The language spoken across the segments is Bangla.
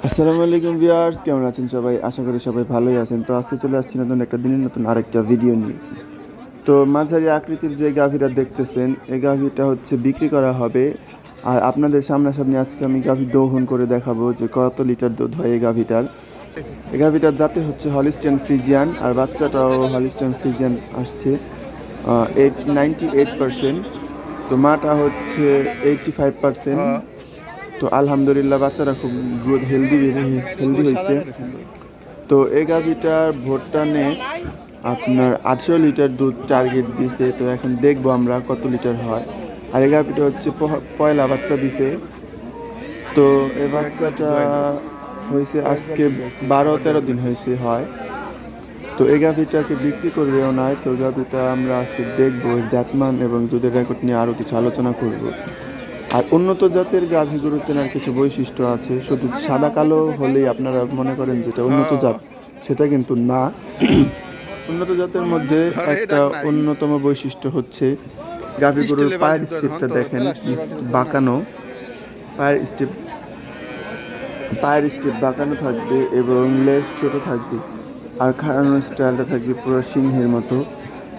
আসসালামু আলাইকুম ভিউয়ার্স, কেমন আছেন সবাই? আশা করি সবাই ভালোই আছেন। তো আজকে চলে আসছি নতুন একটা দিনের নতুন আরেকটা ভিডিও নিয়ে। তো মাঝারি আকৃতির যে গাভীটা দেখতেছেন, এই গাভীটা হচ্ছে বিক্রি করা হবে। আর আপনাদের সামনাসামনি আজকে আমি গাভী দহন করে দেখাবো যে কত লিটার দুধ হয় এই গাভীটার। এই গাভীটার জাতে হচ্ছে হলিস্টিয়ান ফ্রিজিয়ান, আর বাচ্চাটাও হলিস্টিয়ান ফ্রিজিয়ান আসছে 98%। তো মাটা হচ্ছে 85%। তো আলহামদুলিল্লাহ বাচ্চারা খুব গুড হেলদি হয়েছে। তো এই গাভিটার ভোটটানে আপনার 18 লিটার দুধ টার্গেট দিছে। তো এখন দেখবো আমরা কত লিটার হয়। আর এই গাভিটা হচ্ছে পয়লা বাচ্চা দিছে। তো এই বাচ্চাটা হয়েছে আজকে 12-13 দিন হয়েছে হয়। তো এই গাভিটাকে বিক্রি করবেও নয়। তো গাভিটা আমরা আজকে দেখবো জাতমান এবং দুধের রেকর্ড নিয়ে আরও কিছু আলোচনা করব। আর উন্নত জাতের গাভী গরু চেনার কিছু বৈশিষ্ট্য আছে। শুধু সাদা কালো হলেই আপনারা মনে করেন যেটা উন্নত জাত, সেটা কিন্তু না। উন্নত জাতের মধ্যে একটা অন্যতম বৈশিষ্ট্য হচ্ছে গাভী গরুর পায়ের স্টেপটা দেখেন, বাঁকানো পায়ের স্টেপ বাঁকানো থাকবে এবং লেজ ছোট থাকবে। আর খাড়ানোর স্টাইলটা থাকবে পুরো সিংহের মতো।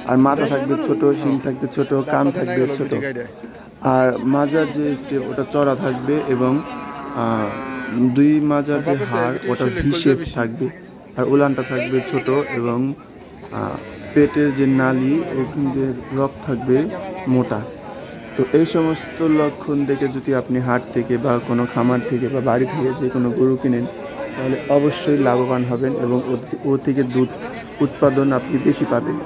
আর মাথা থাকবে ছোট, শিং থাকবে ছোট, কান থাকবে ছোট। আর মাজার যে স্টেপ ওটা চড়া থাকবে এবং দুই মাজার যে হাড় ওটা ভিসে থাকবে। আর উলানটা থাকবে ছোট এবং পেটের যে নালি ওখান যে রক থাকবে মোটা। তো এই সমস্ত লক্ষণ দেখে যদি আপনি হাট থেকে বা কোনো খামার থেকে বা বাড়ি থেকে যে কোনো গরু কিনেন, তাহলে অবশ্যই লাভবান হবেন এবং ও থেকে দুধ উৎপাদন আপনি বেশি পাবেন।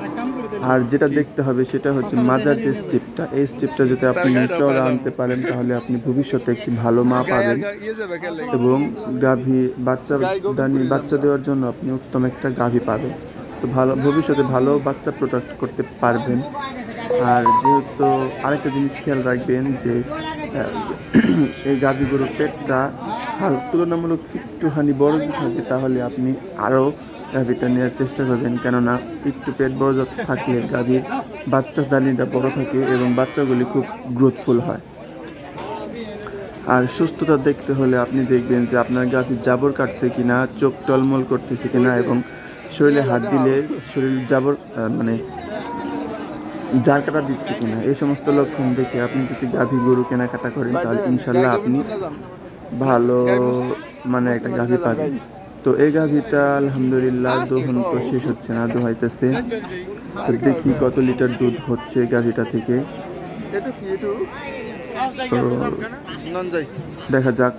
আর যেটা দেখতে হবে সেটা হচ্ছে মাজার যে স্টেপটা, এই স্টেপটা যদি আপনি চড়া আনতে পারেন তাহলে আপনি ভবিষ্যতে একটি ভালো মা পাবেন এবং গাভী বাচ্চা দেওয়ার জন্য আপনি উত্তম একটা গাভী পাবেন। তো ভবিষ্যতে ভালো বাচ্চা প্রোডাক্ট করতে পারবেন। আর যেহেতু আরেকটা জিনিস খেয়াল রাখবেন যে এই গাভী গরুর পেটটা তুলনামূলক একটুখানি বড় যদি থাকে তাহলে আপনি আরও গাভীটা নেওয়ার চেষ্টা করবেন, কেননা একটু পেট বড় থাকলে গাভীর বাচ্চা দানিটা বড় থাকে এবং বাচ্চাগুলি খুব গ্রোথফুল হয়। আর সুস্থতা দেখতে হলে আপনি দেখবেন যে আপনার গাভীর জাবর কাটছে কিনা, চোখ টলমল করতেছে কিনা এবং শরীরে হাত দিলে শরীর জাবর জার কাটা দিচ্ছে কিনা, এই সমস্ত লক্ষণ দেখে আপনি যদি গাভী গরু কেনাকাটা করেন তাহলে ইনশাল্লাহ আপনি ভালো একটা গাভী পাবেন। তো এই গাভীটা আলহামদুলিল্লাহ দহন তো শেষ হচ্ছে না, দোহাইতেছে। তো দেখি কত লিটার দুধ হচ্ছে গাভীটা থেকে। তো দেখা যাক।